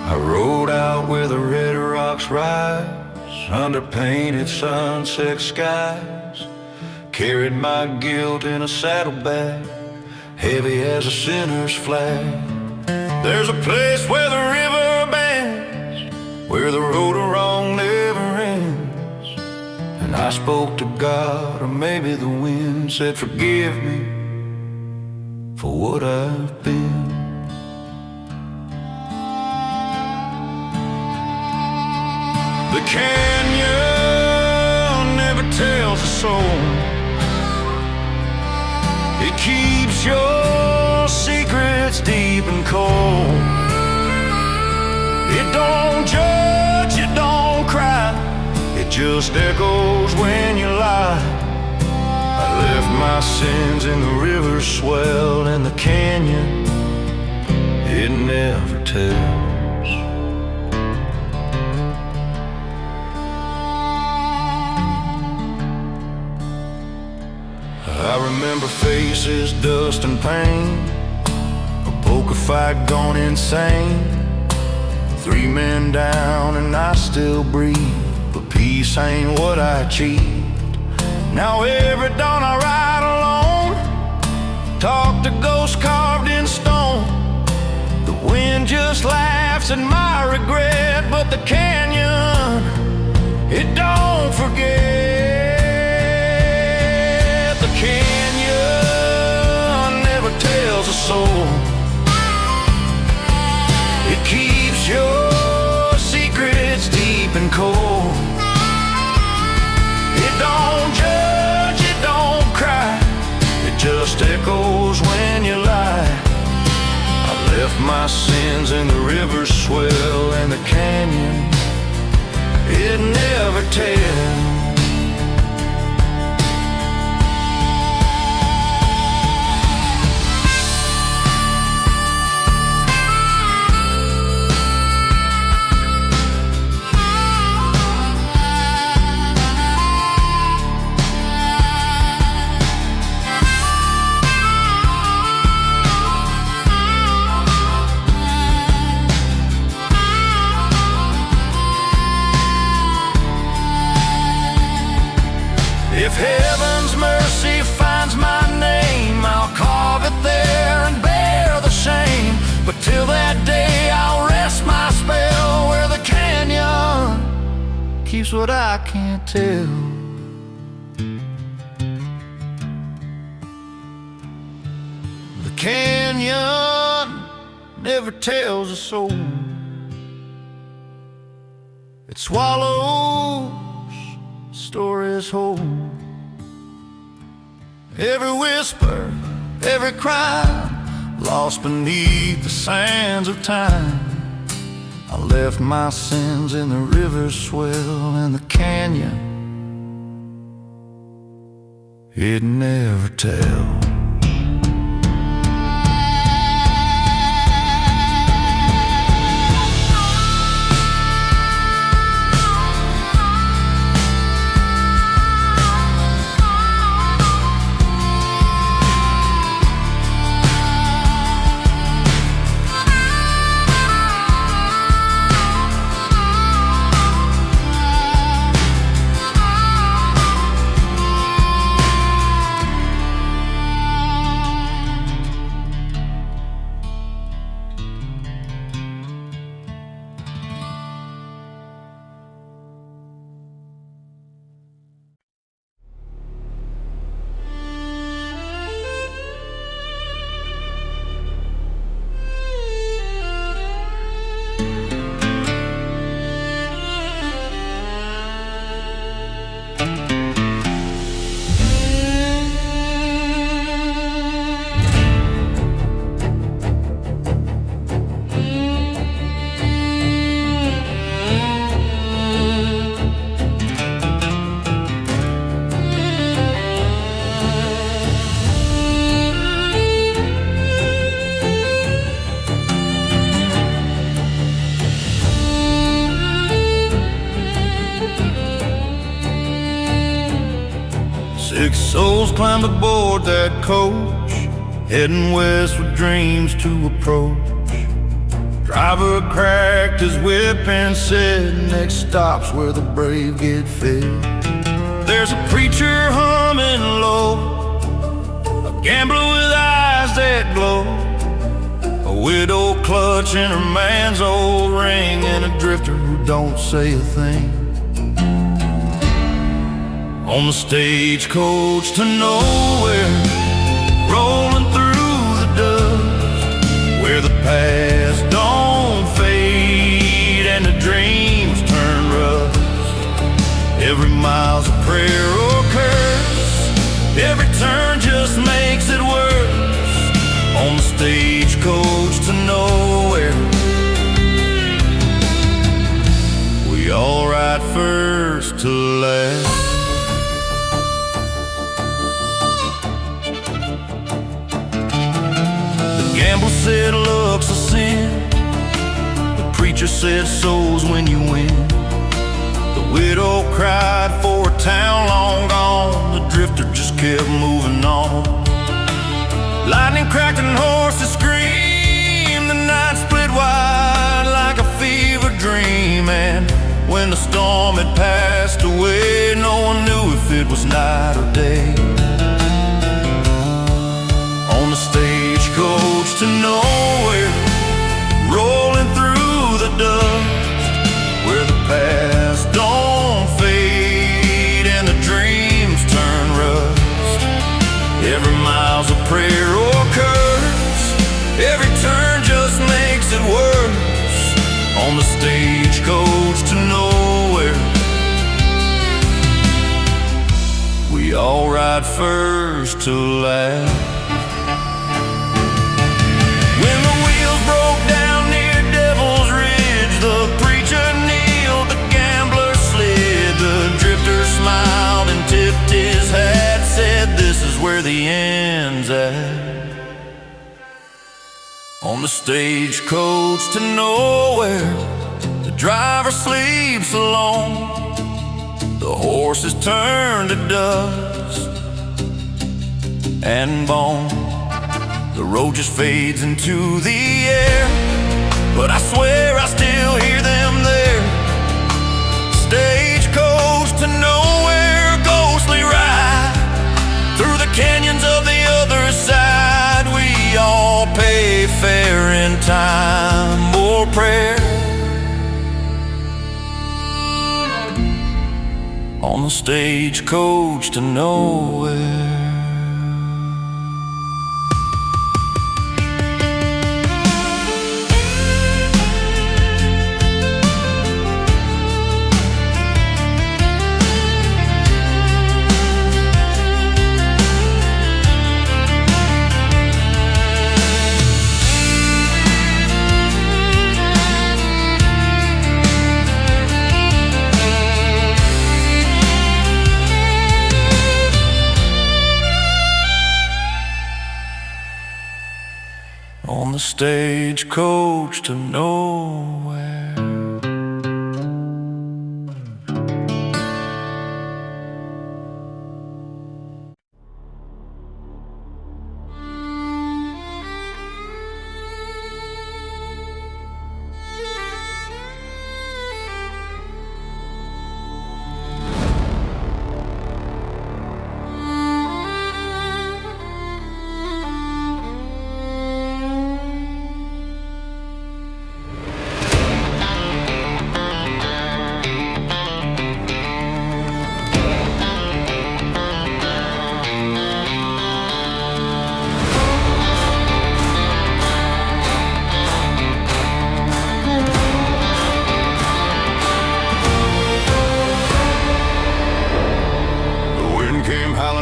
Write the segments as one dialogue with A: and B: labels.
A: I rode out where the red rocks rise, under painted sunset skies. Carried my guilt in a saddlebag, heavy as a sinner's flag. There's a place where the river bends, where the road wrong never ends. And I spoke to God, or maybe the wind said, forgive me for what I've been. The canyon never tells a soul. It keeps your secrets deep and cold. It don't judge, it don't cry, it just echoes when you lie. I left my sins in the river swell, and the canyon, it never tells. I remember faces, dust and pain, a poker fight gone insane. 3 men down and I still breathe, but peace ain't what I achieved. Now every dawn I ride alone, talk to ghosts carved in stone. The wind just laughs at my regret, but the canyon, it don't forget. The canyon never tells a soul. It keeps your secrets deep and cold. It don't judge, it don't cry, it just echoes when you lie. I left my sins in the river swell, and the canyon, it never tells. If heaven's mercy finds my name, I'll carve it there and bear the shame. But till that day, I'll rest my spell where the canyon keeps what I can't tell. The canyon never tells a soul. It swallows stories whole. Every whisper, every cry, lost beneath the sands of time. I left my sins in the river swell, and the canyon, it never tells. Six souls climbed aboard that coach, heading west with dreams to approach. Driver cracked his whip and said, next stop's where the brave get fed. There's a preacher humming low, a gambler with eyes that glow, a widow clutching her man's old ring, and a drifter who don't say a thing. On the stagecoach to nowhere, rolling through the dust, where the past don't fade and the dreams turn rust. Every mile's a prayer or curse, every turn just makes it worse. On the stagecoach to nowhere, we all ride first to last. The gambler said luck's a sin, the preacher said so's when you win. The widow cried for a town long gone, the drifter just kept moving on. Lightning cracked and horses screamed, the night split wide like a fever dream. And when the storm had passed away, no one knew if it was night or day. On the stagecoach to nowhere, rolling through the dust, where the past don't fade and the dreams turn rust. Every mile's a prayer or curse, every turn just makes it worse. On the stagecoach to nowhere, we all ride first to last. When the wheels broke down near Devil's Ridge, the preacher kneeled, the gambler slid, the drifter smiled and tipped his hat, said this is where the end's at. On the stagecoach to nowhere, the driver sleeps alone, the horses turn to dust and bone. The road just fades into the air, but I swear I still hear them there. Stagecoach to nowhere, ghostly ride through the canyons of the other side. We all pay fare in time or prayer. On the stagecoach to nowhere. On the stagecoach to nowhere.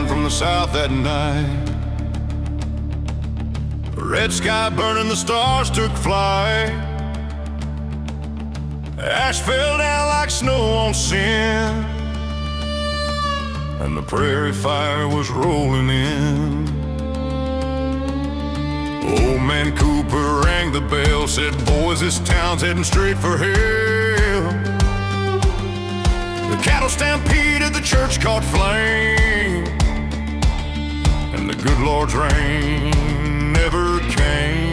A: From the south that night, the red sky burning, the stars took flight. Ash fell down like snow on sin, and the prairie fire was rolling in. Old man Cooper rang the bell, said, boys, this town's heading straight for hell. The cattle stampeded, the church caught flame, and the good Lord's rain never came.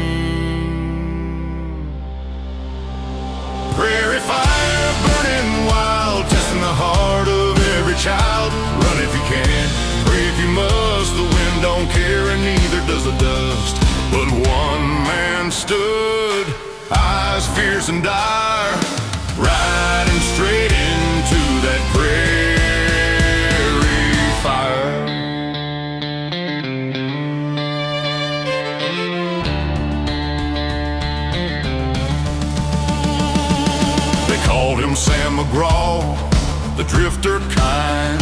A: But one man stood, eyes fierce and dire, riding straight into that prairie fire. They called him Sam McGraw, the drifter kind,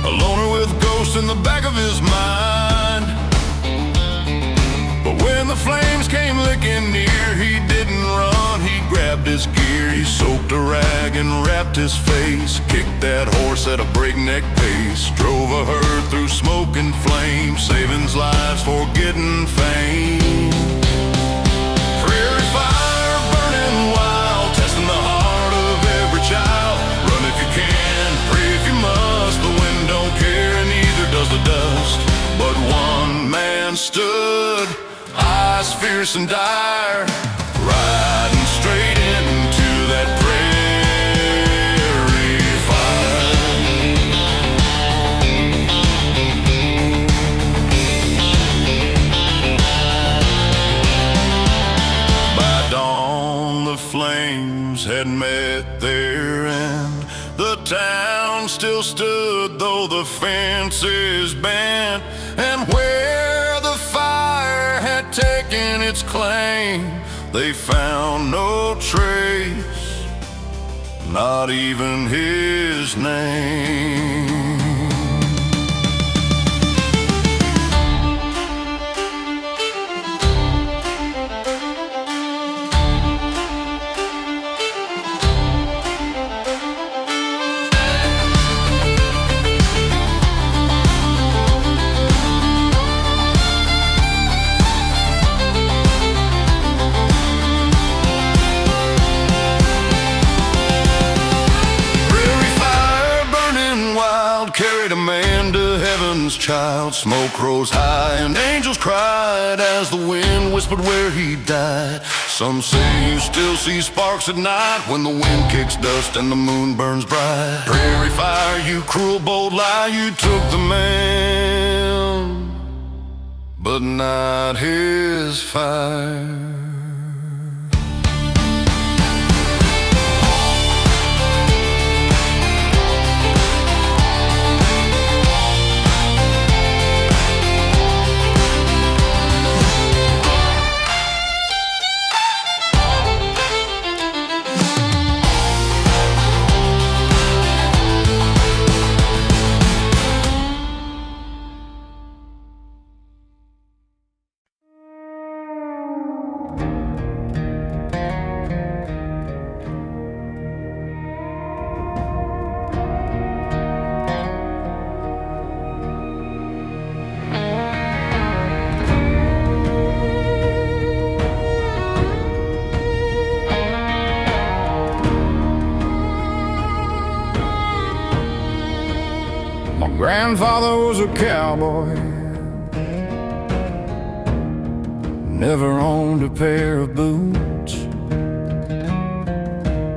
A: a loner with ghosts in the back of his mind. But when the flames came licking near, he didn't run, he grabbed his gear. He soaked a rag and wrapped his face, kicked that horse at a breakneck pace, drove a herd through smoke and flame, saving lives for getting fame. Prairie fire burning wild, testing the heart of every child. Run if you can, pray if you must, the wind don't care and neither does the dust. But one man stood, eyes fierce and dire, riding straight into that prairie fire. By dawn the flames had met their end. The town still stood though the fences bent, and where the fire had taken its claim, they found no trace, not even his name. Carried a man to heaven's child. Smoke rose high and angels cried as the wind whispered where he died. Some say you still see sparks at night when the wind kicks dust and the moon burns bright. Prairie fire, you cruel bold lie, you took the man, but not his fire. Grandfather was a cowboy, never owned a pair of boots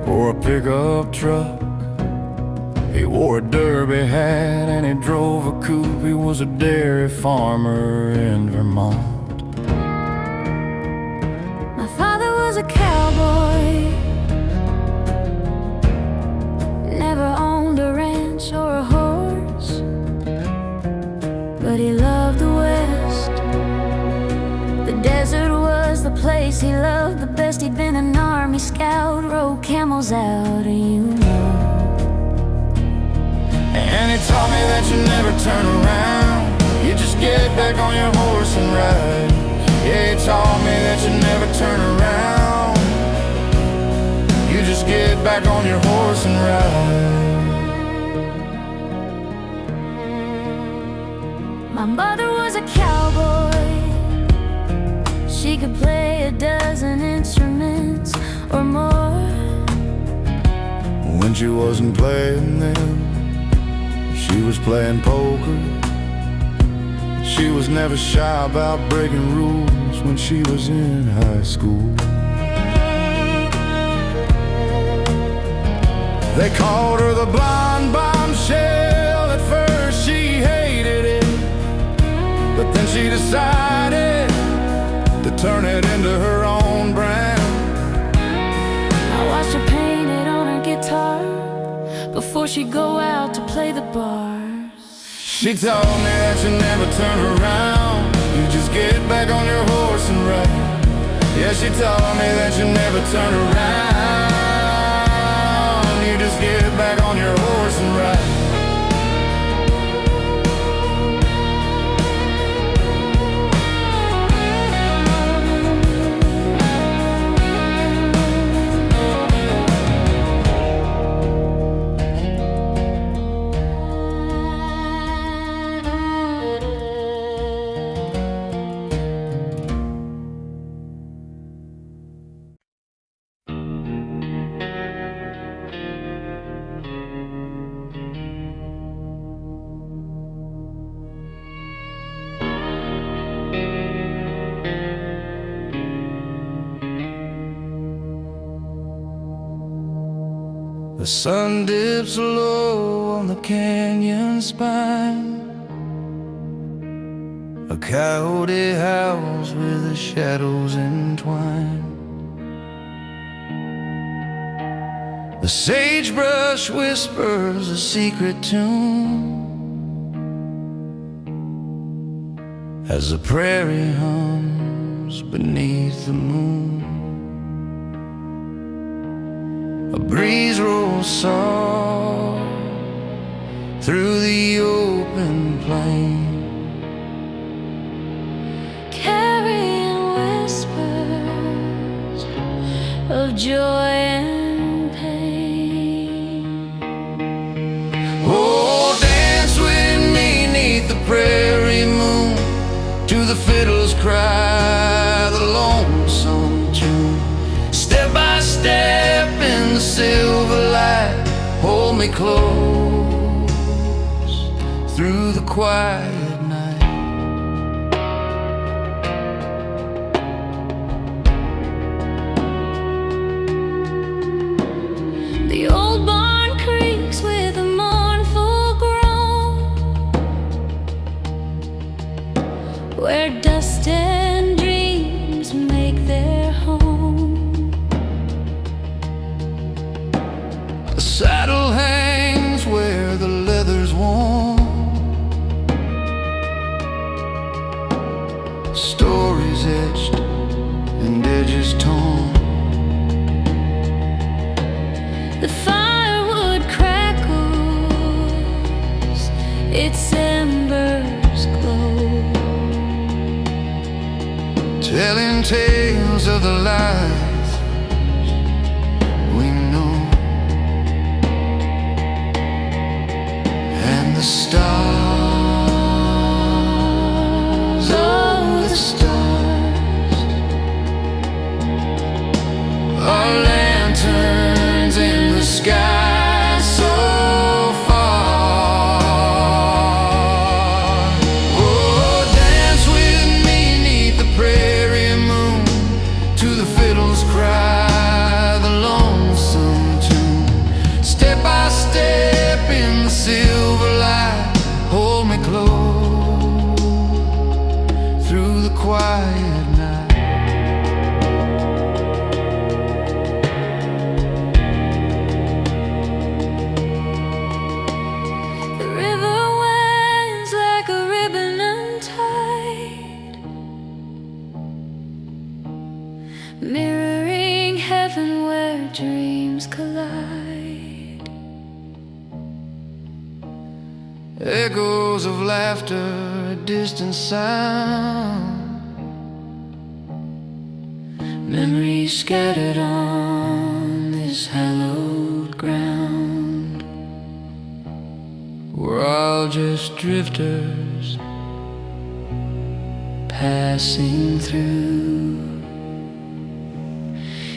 A: or a pickup truck. He wore a derby hat and he drove a coupe. He was a dairy farmer in Vermont.
B: My father was a cowboy, never owned a ranch or a horse, but he loved the West. The desert was the place he loved the best. He'd been an army scout, rode camels out, you know.
A: And he taught me that you never turn around, you just get back on your horse and ride. Yeah, he taught me that you never turn around, you just get back on your horse and ride.
B: My mother was a cowboy, she could play a dozen instruments or more.
A: When she wasn't playing them, she was playing poker. She was never shy about breaking rules when she was in high school. They called her the blonde bombshell. At first she hated it, but then she decided turn it into her own brand.
B: I watched her paint it on her guitar before she'd go out to play the bars.
A: She told me that you never turn around, you just get back on your horse and ride. Yeah, she told me that you never turn around, you just get back on your horse and ride. The sun dips low on the canyon spine. A coyote howls where the shadows entwine. The sagebrush whispers a secret tune as the prairie hums beneath the moon. A breeze rolls soft through the open plain,
B: Carrying whispers of joy and pain.
A: Oh, dance with me 'neath the prairie moon, to the fiddle's cry, the lonesome tune. Step by step in the silver light, hold me close through the quiet night.
B: The old barn creaks with a mournful groan, where dust and dreams make their home.
A: The saddle hangs where the leather's worn, stories etched and edges torn.
B: The firewood crackles, its embers glow,
A: Telling tales of the lives we know. And the stars, oh the stars, are lanterns in the sky so far. Oh, dance with me 'neath the prairie moon, to the fiddle's cry, the lonesome tune. Step by step in the silver light, hold me close through the quiet night.
B: the river winds like a ribbon untied, mirroring heaven where dreams collide.
A: Echoes of laughter, a distant sound,
B: Memories scattered on this hallowed ground.
A: we're all just drifters
B: Passing through,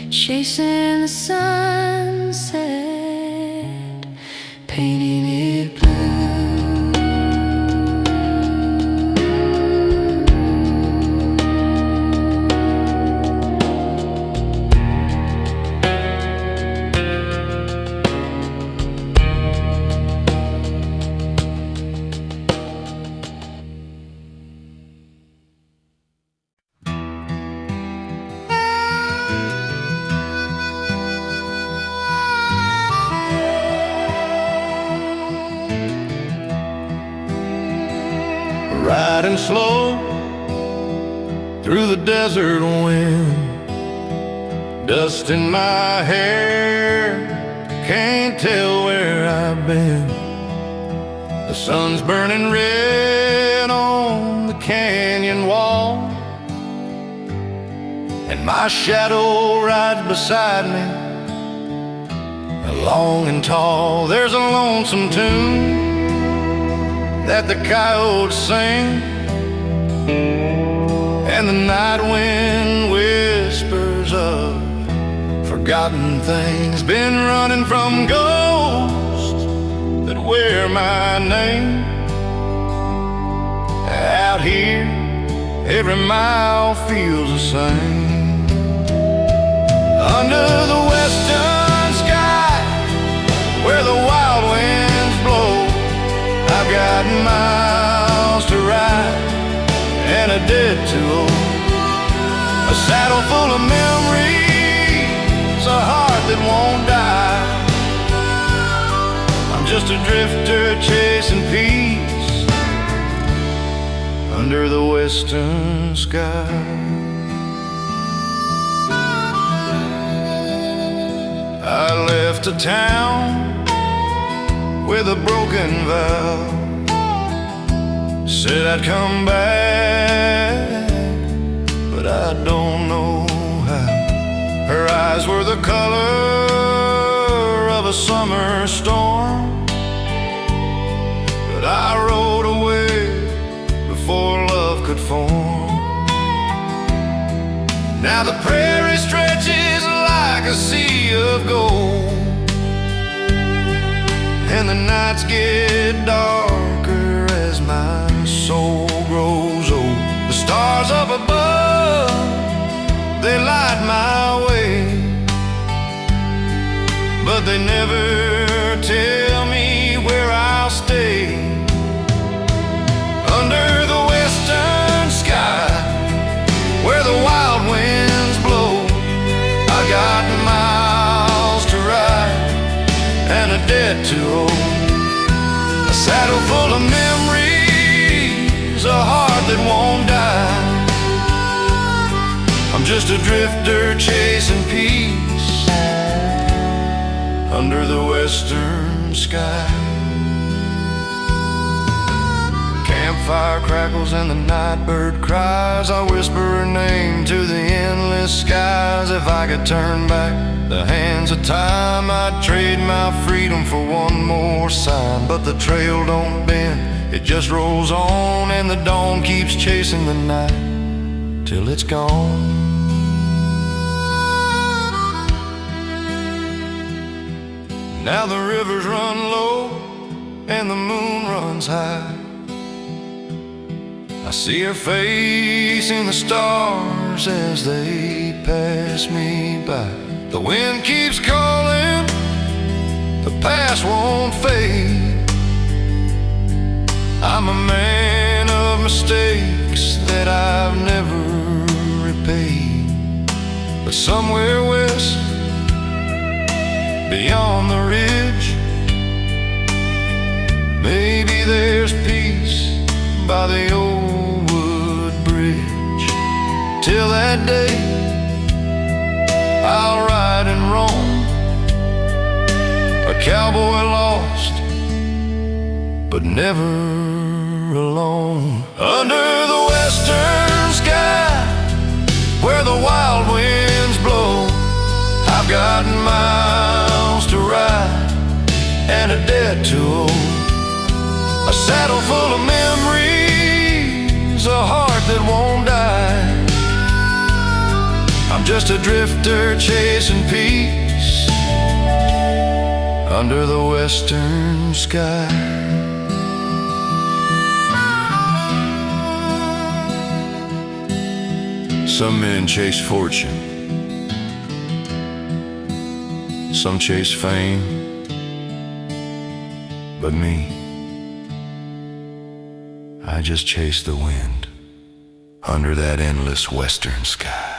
B: chasing the sunset, painting it blue.
A: slow through the desert wind. Dust in my hair, can't tell where I've been. The sun's burning red on the canyon wall, and my shadow rides beside me, long and tall. There's a lonesome tune that the coyotes sing, and the night wind whispers of forgotten things. Been running from ghosts that wear my name. Out here, every mile feels the same. Under the western sky, where the wild winds blow, I've got miles to ride and a debt to owe. A saddle full of memories, a heart that won't die. I'm just a drifter chasing peace under the western sky. I left a town with a broken vow, said I'd come back, but I don't know how. Her eyes were the color of a summer storm, but I rode away before love could form. Now the prairie stretches like a sea of gold, and the nights get darker as my soul grows old. The stars up above, they light my way, but they never tell me where I'll stay. Under the western sky, where the wild winds blow, I got miles to ride and a debt to owe. A saddle full of memories, a heart that won't die. I'm just a drifter chasing peace under the western sky. Campfire crackles and the night bird cries. I whisper her name to the endless skies. If I could turn back the hands of time, I'd trade my freedom for one more sign. But the trail don't bend, it just rolls on, and the dawn keeps chasing the night till it's gone. Now the rivers run low and the moon runs high. I see her face in the stars as they pass me by. The wind keeps calling, the past won't fade. I'm a man of mistakes that I've never repaid. But somewhere west, beyond the ridge, maybe there's peace by the old wood bridge. Till that day, I'll ride and roam, a cowboy lost, but never alone. Under the western sky, where the wild winds blow, I've got miles to ride and a debt to owe. A saddle full of memories, a heart that won't die. I'm just a drifter chasing peace under the western sky. Some men chase fortune, some chase fame, but me, I just chase the wind under that endless western sky.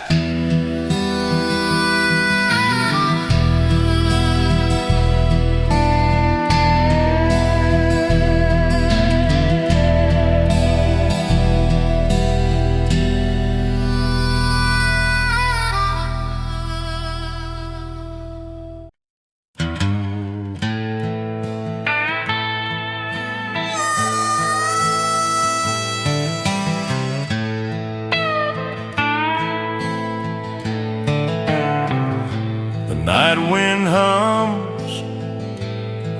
A: wind hums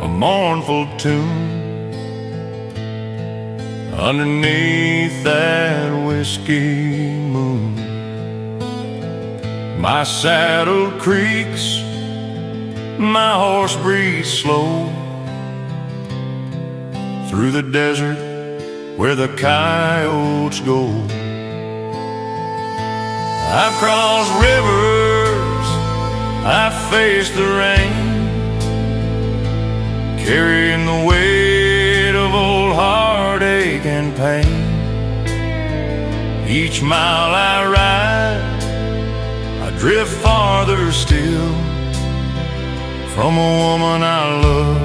A: a mournful tune underneath that whiskey moon. My saddle creaks, my horse breathes slow through the desert where the coyotes go. I've crossed rivers, I've faced the rain, carrying the weight of old heartache and pain. Each mile I ride, I drift farther still from a woman I love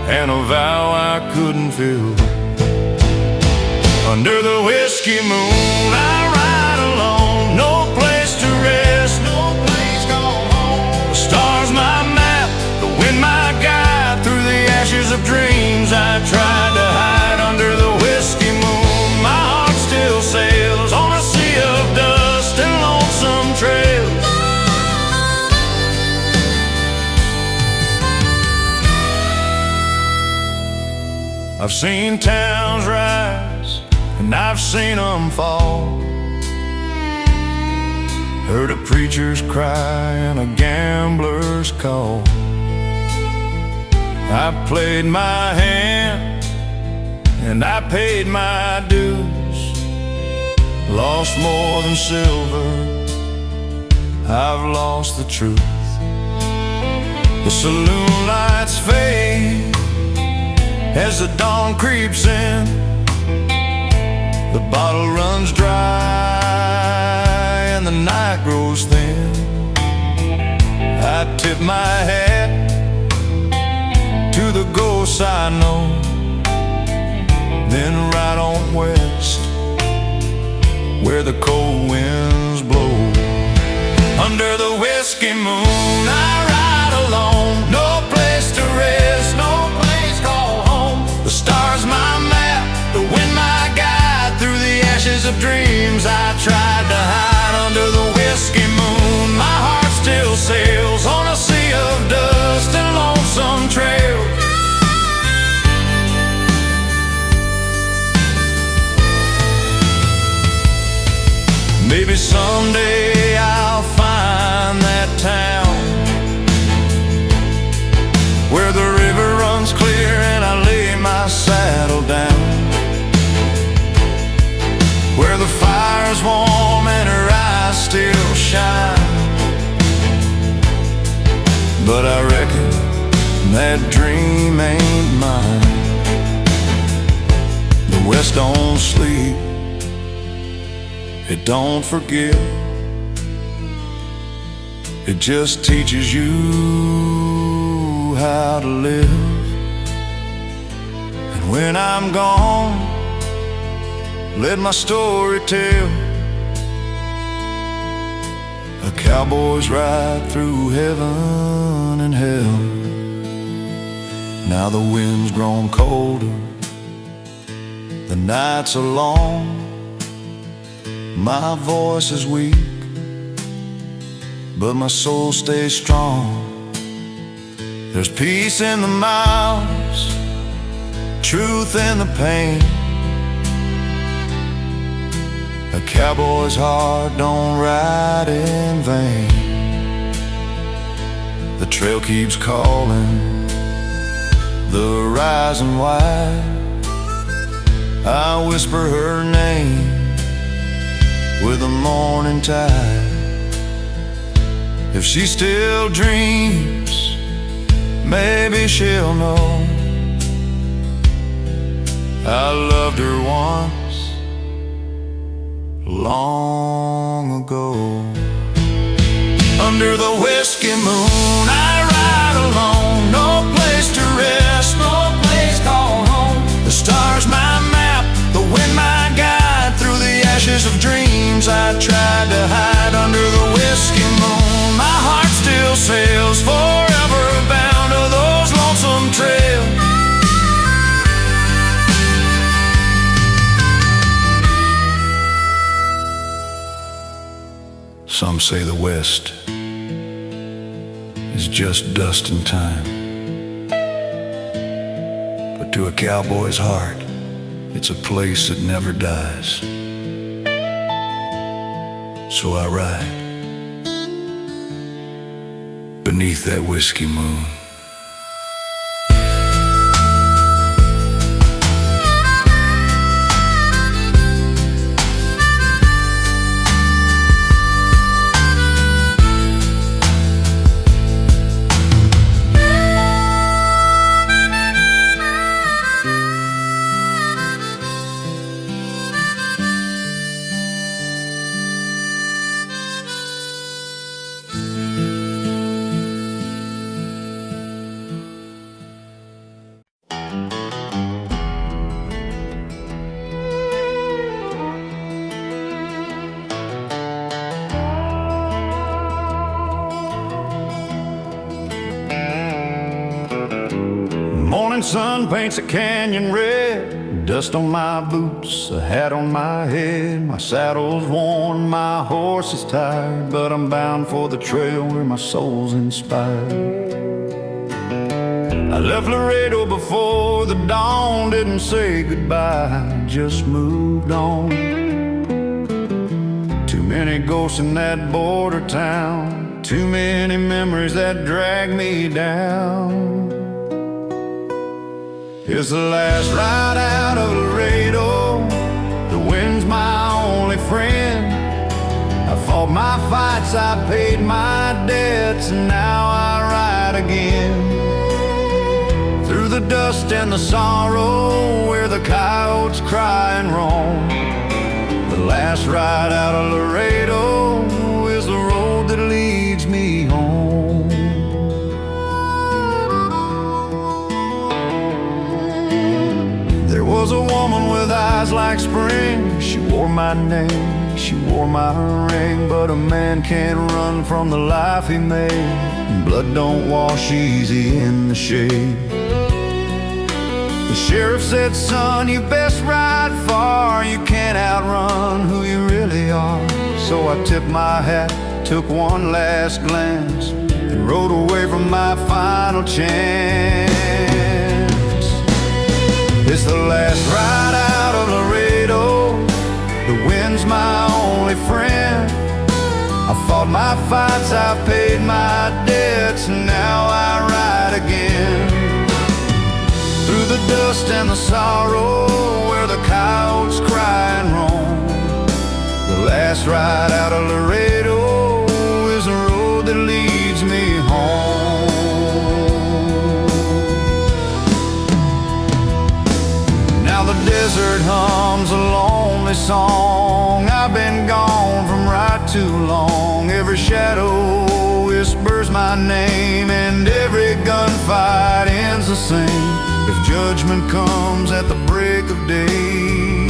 A: and a vow I couldn't fill. Under the whiskey moon I ride alone, no place to rest, no place called home. The stars my map, the wind my guide, through the ashes of dreams I tried to hide. Under the whiskey moon my heart still sails on a sea of dust and lonesome trails. I've seen towns rise and I've seen them fall, heard a preacher's cry and a gambler's call. I played my hand and I paid my dues, lost more than silver, I've lost the truth. The saloon lights fade as the dawn creeps in, the bottle runs dry and the night grows thin. I tip my hat to the ghosts I know, then ride on west where the cold winds blow. Under the whiskey moon I ride alone, no place to rest, no place called home. The stars my map, the wind my guide, through the ashes of dreams I tried to hide. Under the whiskey moon my heart still sails on a sea of dust and lonesome trails. Maybe someday I'll find that town where the river runs clear and I lay my saddle down, where the fire's warm and her eyes still shine. But I reckon that dream ain't mine. The West don't sleep, it don't forgive, it just teaches you how to live. And when I'm gone, let my story tell a cowboy's ride through heaven and hell. Now the wind's grown colder, the nights are long, my voice is weak, but my soul stays strong. There's peace in the miles, truth in the pain. A cowboy's heart don't ride in vain. The trail keeps calling, the rising wide. I whisper her name with the morning tide. If she still dreams, maybe she'll know I loved her once, long ago. Under the whiskey moon I ride alone, no place to rest, no place called home. The stars my map, the wind my guide, through the ashes of dreams I tried to hide. Under the whiskey moon my heart still sails, forever bound to those lonesome trails. Some say the West is just dust and time. But to a cowboy's heart, it's a place that never dies. So I ride beneath that whiskey moon. Morning sun paints a canyon red, dust on my boots, a hat on my head. My saddle's worn, my horse is tired, but I'm bound for the trail where my soul's inspired. I left Laredo before the dawn, didn't say goodbye, just moved on. Too many ghosts in that border town, too many memories that drag me down. It's the last ride out of Laredo, the wind's my only friend. I fought my fights, I paid my debts, and now I ride again. Through the dust and the sorrow, where the coyotes cry and roam. The last ride out of Laredo is the road that leads me home. There was a woman with eyes like spring. She wore my name, she wore my ring. But a man can't run from the life he made. Blood don't wash easy in the shade. The sheriff said, son, you best ride far. You can't outrun who you really are. So I tipped my hat, took one last glance, and rode away from my final chance. It's the last ride out of Laredo, the wind's my only friend. I fought my fights, I paid my debts, and now I ride again. Through the dust and the sorrow, where the coyotes cry and roam. The last ride out of Laredo is the road that leads me home. The desert hums a lonely song. I've been gone from right too long. Every shadow whispers my name, and every gunfight ends the same. If judgment comes at the break of day,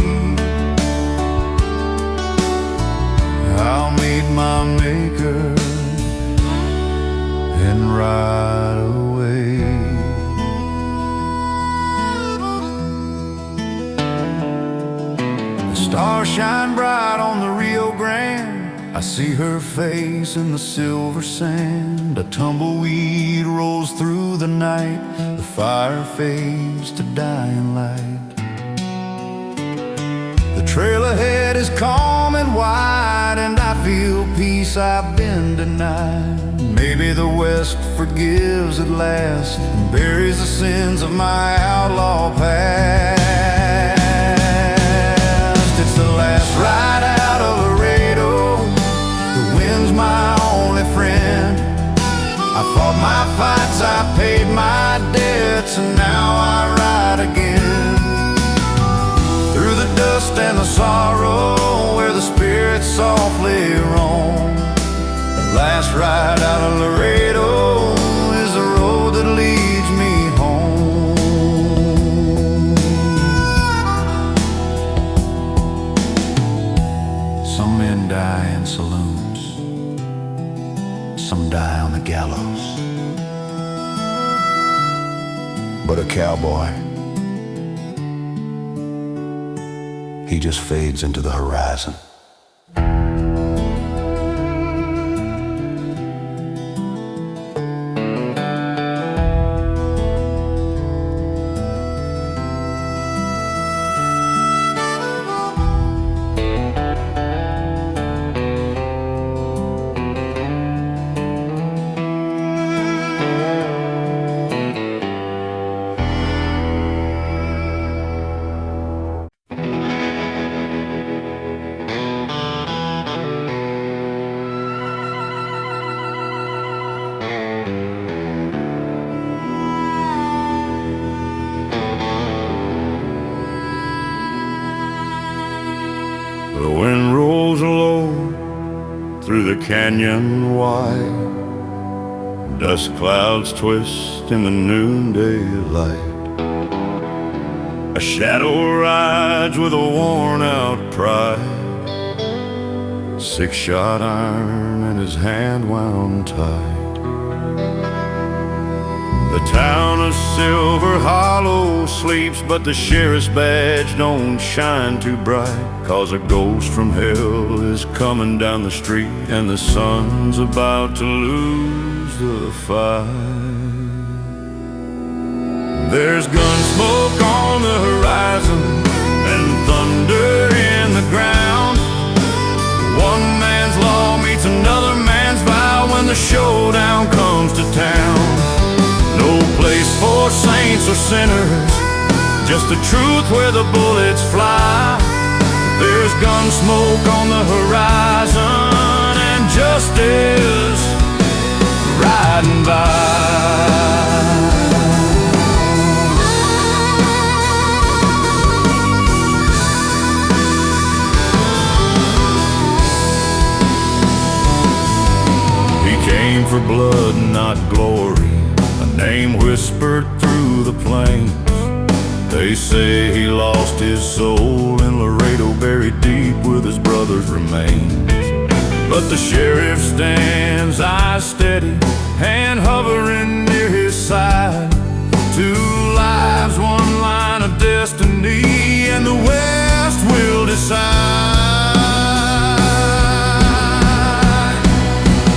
A: I'll meet my maker and ride away. Stars shine bright on the Rio Grande. I see her face in the silver sand. A tumbleweed rolls through the night. The fire fades to dying light. The trail ahead is calm and wide, and I feel peace I've been denied. Maybe the West forgives at last and buries the sins of my outlaw past. It's the last ride out of Laredo, the wind's my only friend. I fought my fights, I paid my debts, and now I ride again. Through the dust and the sorrow, where the spirits softly roam. The last ride out of Laredo is the road that leads me home. Some men die in saloons, some die on the gallows. But a cowboy, he just fades into the horizon. canyon wide. Dust clouds twist in the noonday light. A shadow rides with a worn-out pride. 6-shot iron in his hand wound tight. The town of Silver Hollow sleeps, but the sheriff's badge don't shine too bright. 'Cause a ghost from hell is coming down the street, and the sun's about to lose the fight. There's gun smoke on the horizon and thunder in the ground. One man's law meets another man's vow when the showdown comes to town. No place for saints or sinners, just the truth where the bullets fly. There's gun smoke on the horizon and justice riding by. He came for blood, not glory, a name whispered through the plains. They say he lost his soul in Laredo, buried deep with his brother's remains. But the sheriff stands, eyes steady, hand hovering near his side. 2 lives, 1 line of destiny, and the West will decide.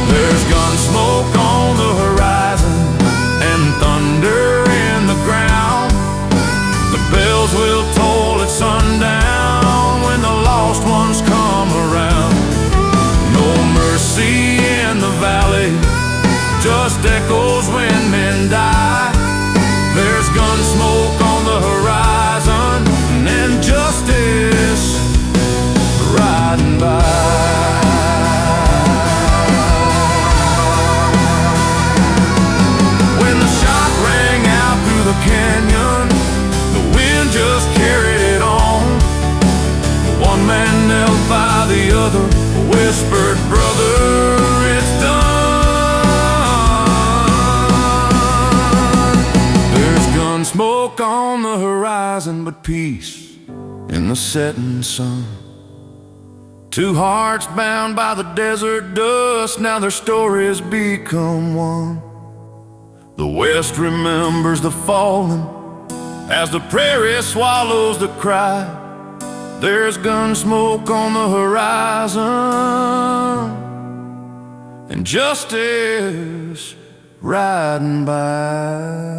A: There's gun smoke on the horizon and thunder in the ground. The bells will toll at sundown when the lost ones come around. No mercy in the valley, just echoes when men die. There's gun smoke on the horizon and justice riding by. When the shot rang out through the canyon, the wind just carried it on. One man knelt by the other, whispered, "Brother, it's done." There's gun smoke on the horizon, but peace in the setting sun. 2 hearts bound by the desert dust, now their stories become one. The West remembers the fallen as the prairie swallows the cry. There's gun smoke on the horizon and justice riding by.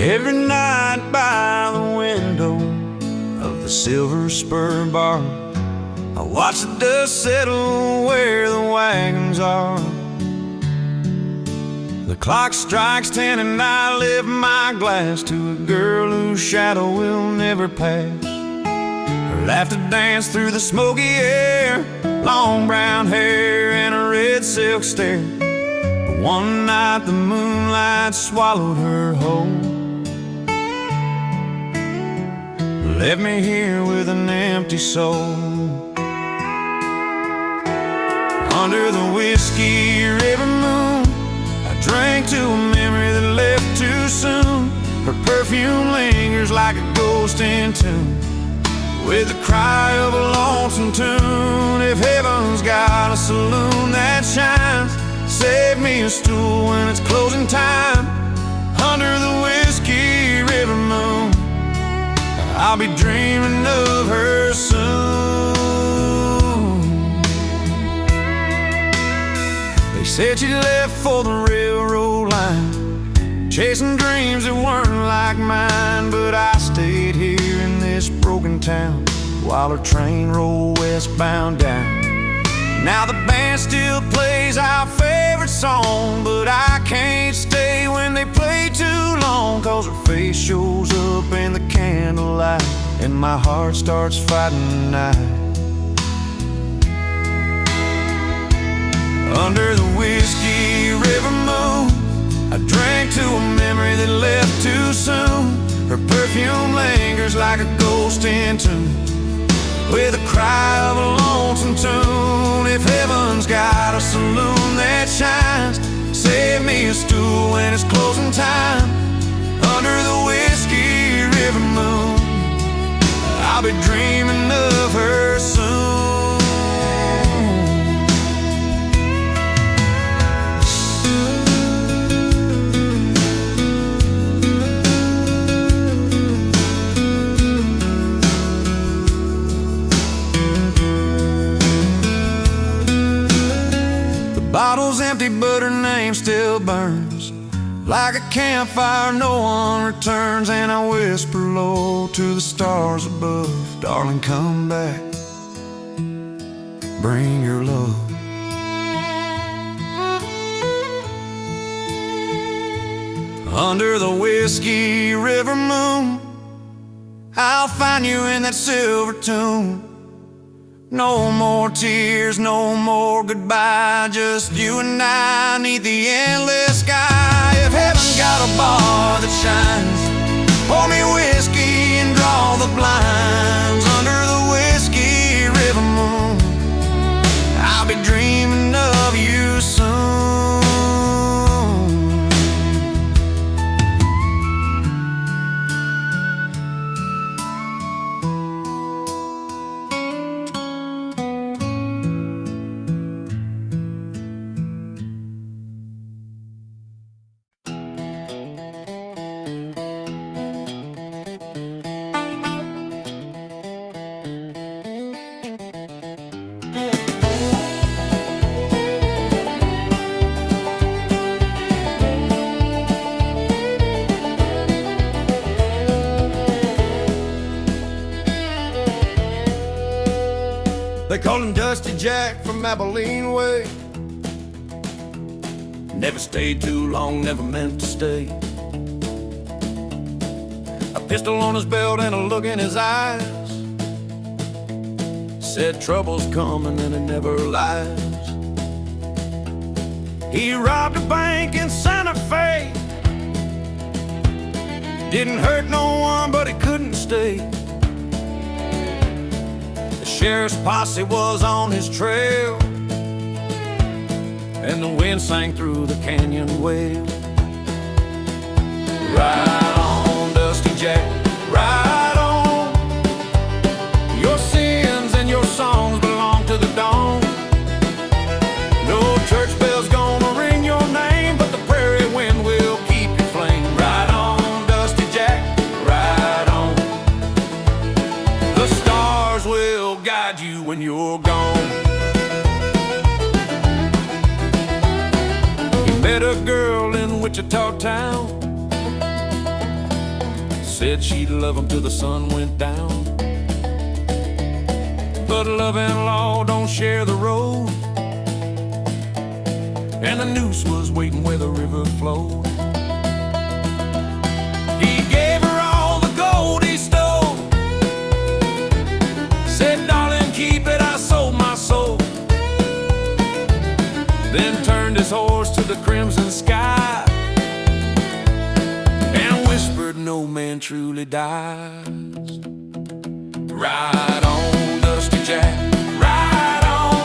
A: Every night by the window of the Silver Spur Bar, I watch the dust settle where the wagons are. The clock strikes 10 and I lift my glass to a girl whose shadow will never pass. Her laughter danced through the smoky air, long brown hair and a red silk stare. But one night the moonlight swallowed her whole, left me here with an empty soul. Under the whiskey river moon, I drank to a memory that left too soon. Her perfume lingers like a ghost in tune, with the cry of a lonesome tune. If heaven's got a saloon that shines, save me a stool when it's closing time. Under the whiskey river moon, I'll be dreaming of her soon. They said she left for the railroad line, chasing dreams that weren't like mine. But I stayed here in this broken town while her train rolled westbound down. Now the band still plays our favorite song, but I can't stay when they play too long, 'cause her face shows up in the candlelight and my heart starts fighting the night. Under the whiskey river moon, I drank to a memory that left too soon. Her perfume lingers like a ghost in tune, with a cry of a lonesome tune. If heaven's got a saloon that shines, save me a stool when it's closing time. Under the whiskey river moon, I'll be dreaming of her soon. Bottle's empty, but her name still burns like a campfire no one returns. And I whisper low to the stars above, darling, come back, bring your love. Under the whiskey river moon, I'll find you in that silver tune. No more tears, no more goodbye, just you and I neath the endless sky. If heaven got a bar that shines, pour me whiskey and draw the blinds. Under the whiskey river moon, I'll be dreaming of you soon. They call him Dusty Jack from Abilene way. Never stayed too long, never meant to stay. A pistol on his belt and a look in his eyes, said trouble's coming and it never lies. He robbed a bank in Santa Fe, didn't hurt no one but he couldn't stay. Sheriff's posse was on his trail, and the wind sang through the canyon wail. Ride on, Dusty Jack, ride on. Your sins and your songs belong to the dawn. No church bell's gonna ring your name, but the prairie wind will keep your flame. Ride on, Dusty Jack, ride on. The stars will guide you when you're gone. He met a girl in Wichita town, said she'd love him till the sun went down. But love and law don't share the road, and the noose was waiting where the river flowed. He gave her all the gold he stole, said, darling, keep it, I sold my soul. Then turned his horse to the crimson sky and whispered, no man truly dies. Ride on, Dusty Jack, ride on.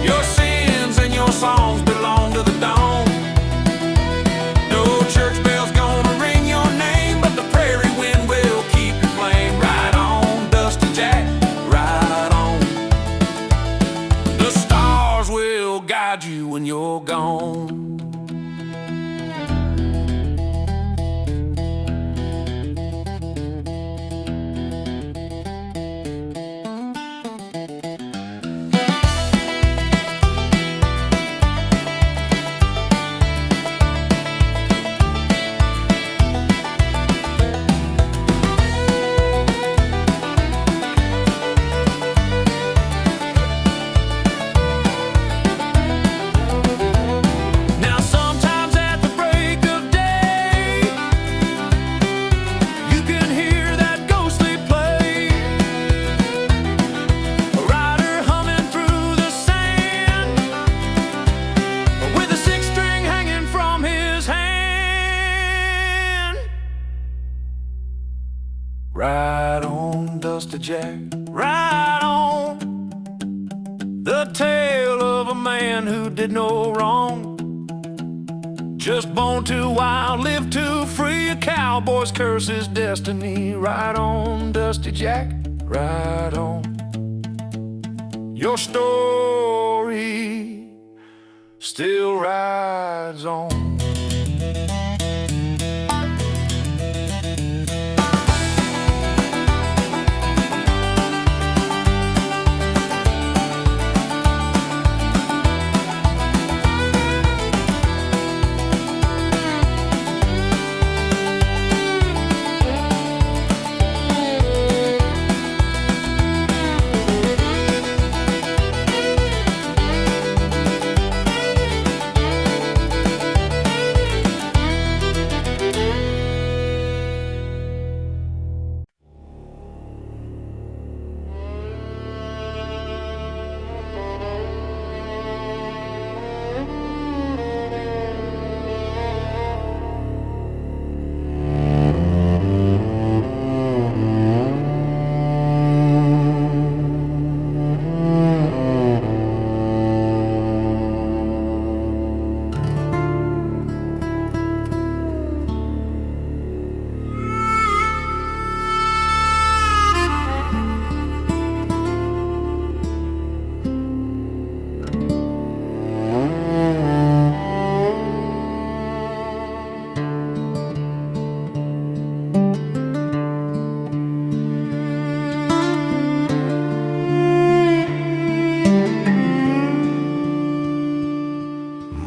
A: Your sins and your songs belong to the dawn. No church bell's gonna ring your name, but the prairie wind will keep your flame. Ride on, Dusty Jack, ride on. The stars will guide you when you're Right on, Dusty Jack, right on. The tale of a man who did no wrong. Just born too wild, lived too free. A cowboy's curse his destiny. Right on, Dusty Jack, right on. Your story still rides on.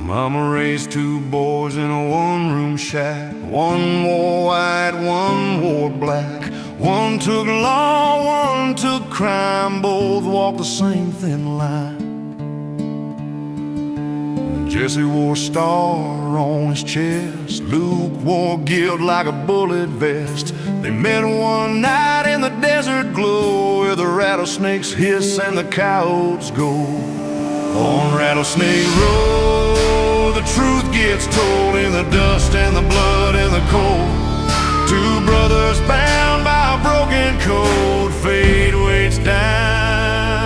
A: Mama raised two boys in a one-room shack. One wore white, one wore black. One took law, one took crime. Both walked the same thin line. Jesse wore a star on his chest. Luke wore guilt like a bullet vest. They met one night in the desert glow, where the rattlesnakes hiss and the coyotes go. On Rattlesnake Road, the truth gets told in the dust and the blood and the cold. Two brothers bound by a broken code, fate waits down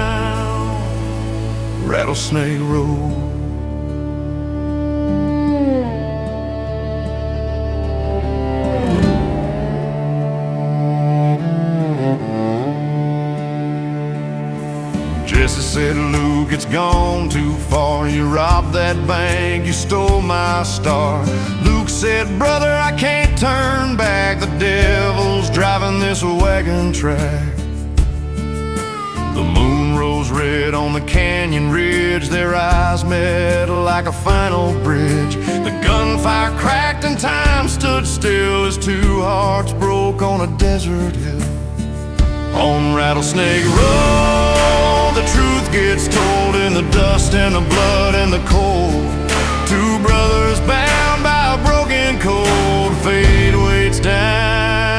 A: Rattlesnake Road. Jesse said, Luke, it's gone too far. You robbed that bank, you stole my star. Luke said, brother, I can't turn back. The devil's driving this wagon track. The moon rose red on the canyon ridge. Their eyes met like a final bridge. The gunfire cracked and time stood still as two hearts broke on a desert hill. On Rattlesnake Road, the truth gets told in the dust and the blood and the cold. Two brothers bound by a broken code, fate waits down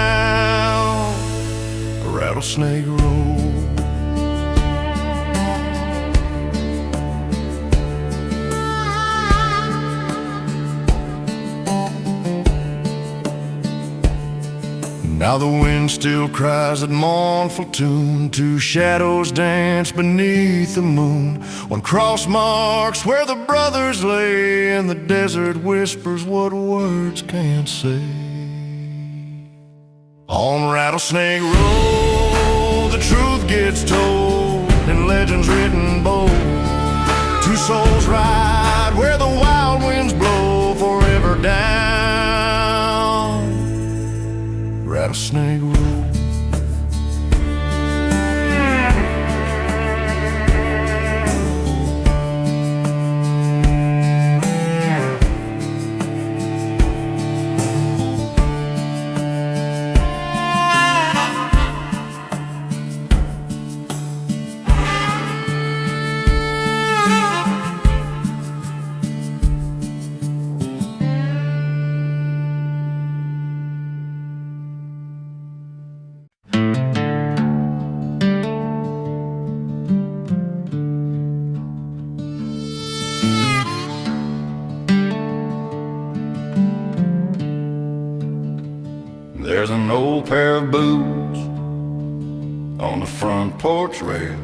A: a Rattlesnake Road. Now the wind still cries that mournful tune. Two shadows dance beneath the moon. One cross marks where the brothers lay, and the desert whispers what words can't say. On Rattlesnake Road, the truth gets told and legends written bold. Two souls ride where the wild winds blow, forever down Rattlesnake Road. There's an old pair of boots on the front porch rail.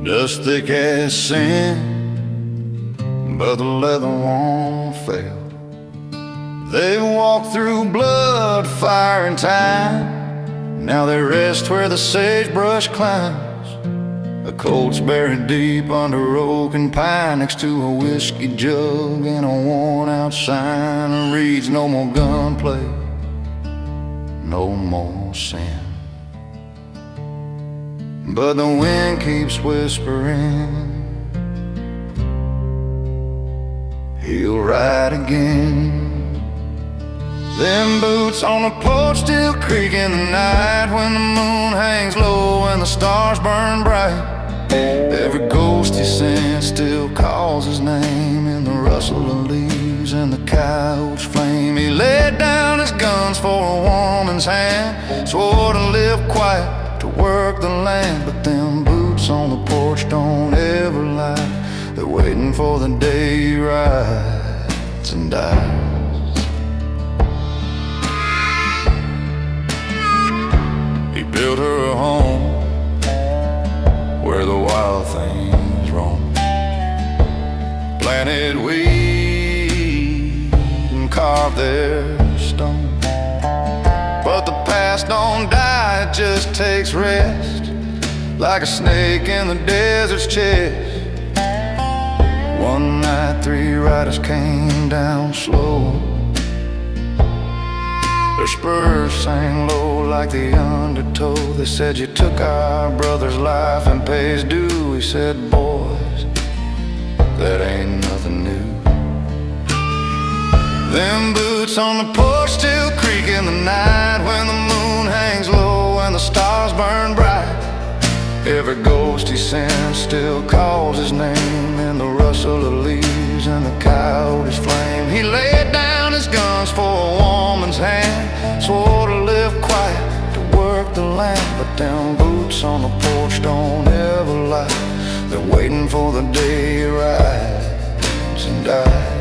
A: Dust thick as sin, but the leather won't fail. They've walked through blood, fire, and time. Now they rest where the sagebrush climbs. A colt's buried deep under oak and pine, next to a whiskey jug and a worn-out sign that reads, no more gunplay, no more sin. But the wind keeps whispering, he'll ride again. Them boots on the porch still creak in the night, when the moon hangs low and the stars burn bright. Every ghost he sends still calls his name in the rustle of leaves and the coyote's flame. He laid down his guns for a woman's hand, swore to live quiet, to work the land. But them boots on the porch don't ever lie. They're waiting for the day he rides and dies. He built her a home where the wild things roam, planted weed and carved their stone. But the past don't die, it just takes rest, like a snake in the desert's chest. One night 3 riders came down slow. Their spurs sang low like the undertow. They said, you took our brother's life and pays due. He said, boys, that ain't nothing new. Them boots on the porch still creak in the night, when the moon hangs low and the stars burn bright. Every ghost he sends still calls his name in the rustle of leaves and the coyote's flame. He laid down his guns for a woman's hand, swore to live quiet, to work the land. But them boots on the porch don't ever lie. They're waiting for the day he rides and dies.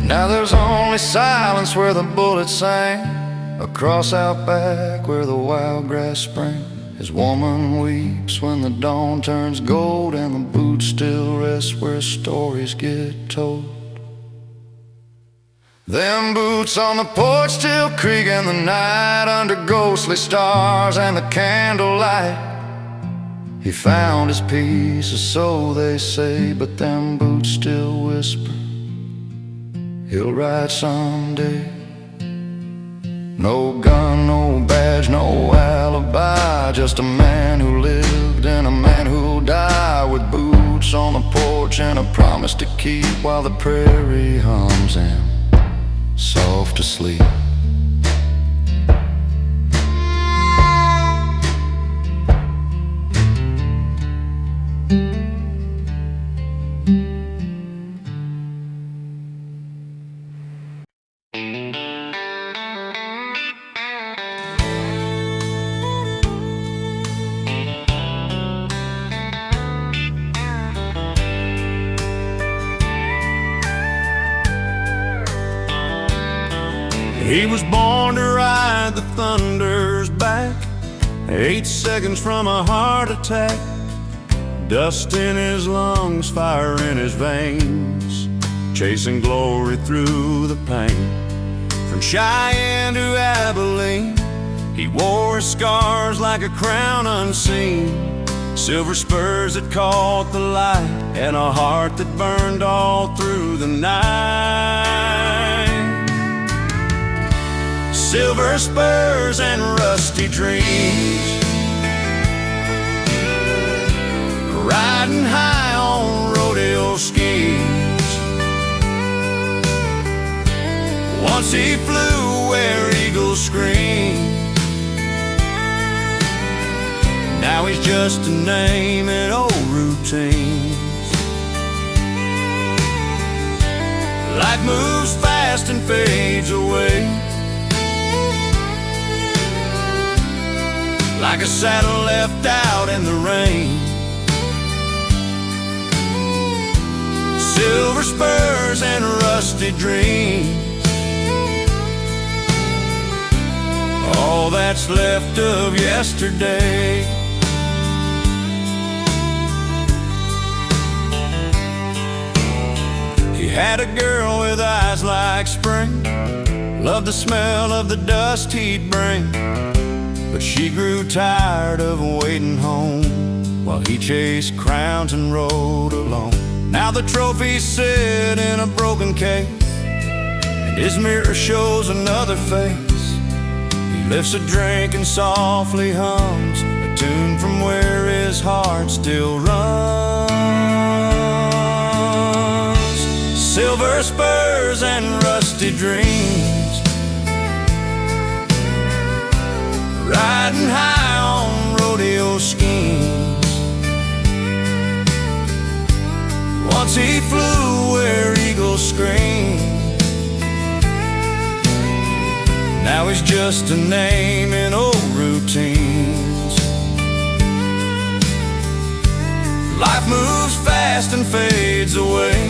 A: Now there's only silence where the bullets sang, across out back where the wild grass sprang. His woman weeps when the dawn turns gold, and the boots still rest where stories get told. Them boots on the porch still creak in the night, under ghostly stars and the candlelight. He found his peace, or so they say, but them boots still whisper, he'll ride someday. No gun, no badge, no alibi, just a man who lived and a man who'll die, with boots on the porch and a promise to keep, while the prairie hums him soft asleep.
C: He was born to ride the thunder's back, 8 seconds from a heart attack. Dust in his lungs, fire in his veins, chasing glory through the pain. From Cheyenne to Abilene, he wore his scars like a crown unseen, silver spurs that caught the light, and a heart that burned all through the night. Silver spurs and rusty dreams, riding high on rodeo schemes. Once he flew where eagles scream, now he's just a name in old routines. Life moves fast and fades away, like a saddle left out in the rain. Silver spurs and rusty dreams, all that's left of yesterday. He had a girl with eyes like spring, loved the smell of the dust he'd bring, but she grew tired of waiting home while he chased crowns and rode alone. Now the trophies sit in a broken case, and his mirror shows another face. He lifts a drink and softly hums a tune from where his heart still runs. Silver spurs and rusty dreams, riding high on rodeo schemes. Once he flew where eagles scream, now he's just a name in old routines. Life moves fast and fades away,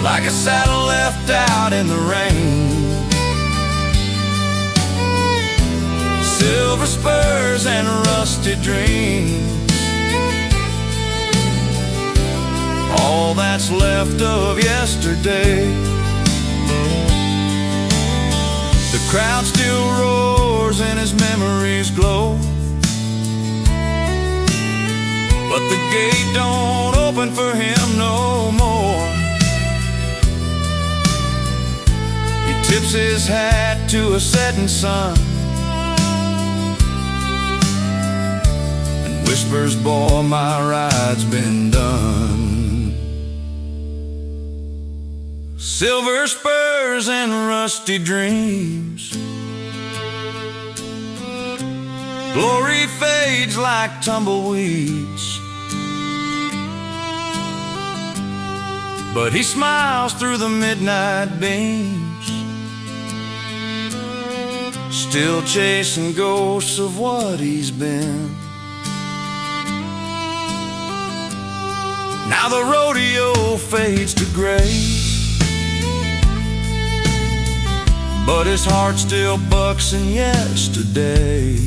C: like a saddle left out in the rain. Silver spurs and rusty dreams, all that's left of yesterday. The crowd still roars and his memories glow, but the gate don't open for him no more. He tips his hat to a setting sun and whispers, boy, my ride's been done. Silver spurs and rusty dreams, glory fades like tumbleweeds, but he smiles through the midnight beams, still chasing ghosts of what he's been. Now the rodeo fades to gray, but his heart still bucks in yesterday.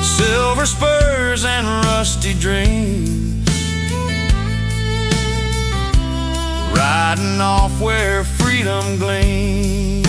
C: Silver spurs and rusty dreams, riding off where freedom gleams.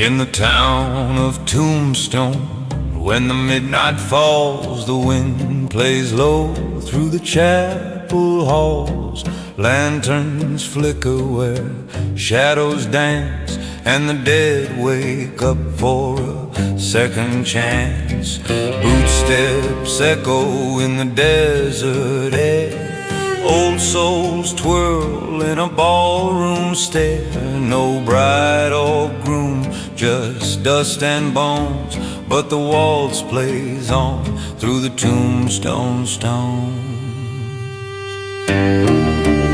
C: In the town of Tombstone, when the midnight falls, the wind plays low through the chapel halls. Lanterns flicker where shadows dance, and the dead wake up for a second chance. Footsteps echo in the desert air, old souls twirl in a ballroom stare. No bride or groom, just dust and bones, but the waltz plays on through the tombstone stones.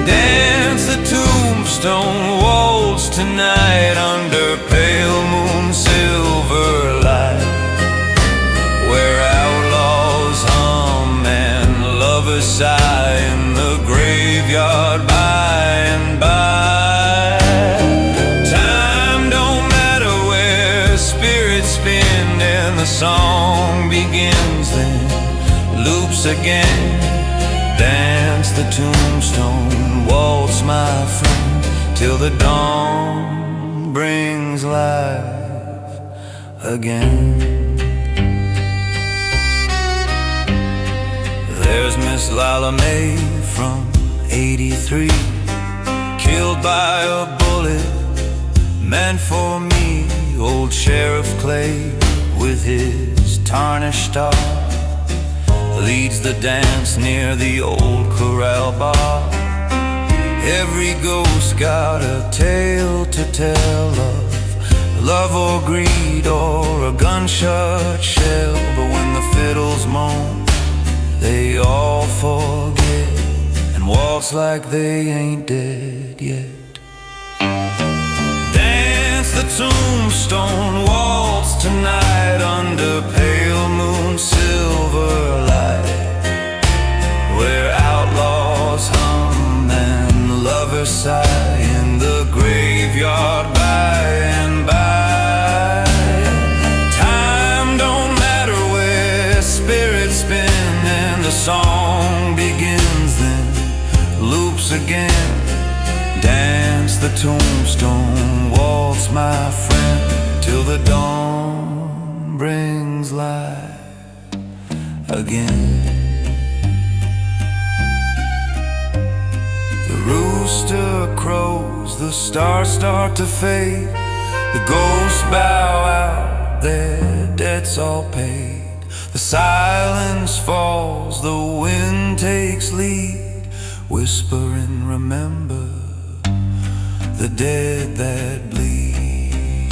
C: Dance Dance the tombstone waltz tonight under pale moon silver light, where outlaws hum and lovers sigh in the graveyard by and by. Time don't matter where spirits spin, and the song begins then loops again. Dance the tombstone waltz, my friend, till the dawn brings life again. There's Miss Lila Mae from 83, killed by a bullet meant for me. Old Sheriff Clay with his tarnished star leads the dance near the old corral bar. Every ghost got a tale to tell of love or greed or a gunshot shell. But when the fiddles moan, they all forget and waltz like they ain't dead yet. Dance the tombstone waltz tonight under pale moon silver light, where outlaws hum and lovers sigh in the graveyard by and by. Time don't matter where spirits spin, and the song begins then loops again. Dance the tombstone waltz, my friend, till the dawn brings life again. The rooster crows, the stars start to fade, the ghosts bow out, their debts all paid. The silence falls, the wind takes lead, whispering, remember the dead that bleed.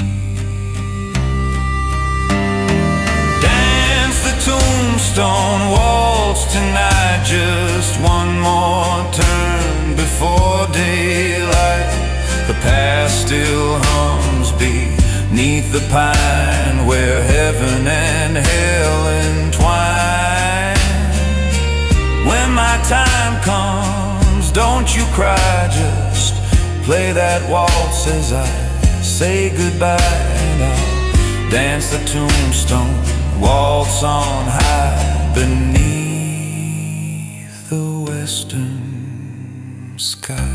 C: Dance the tombstone waltz tonight, just one more turn before daylight. The past still hums beneath the pine, where heaven and hell entwine. When my time comes, don't you cry, just play that waltz as I say goodbye. And I'll dance the tombstone waltz on high beneath the western sky.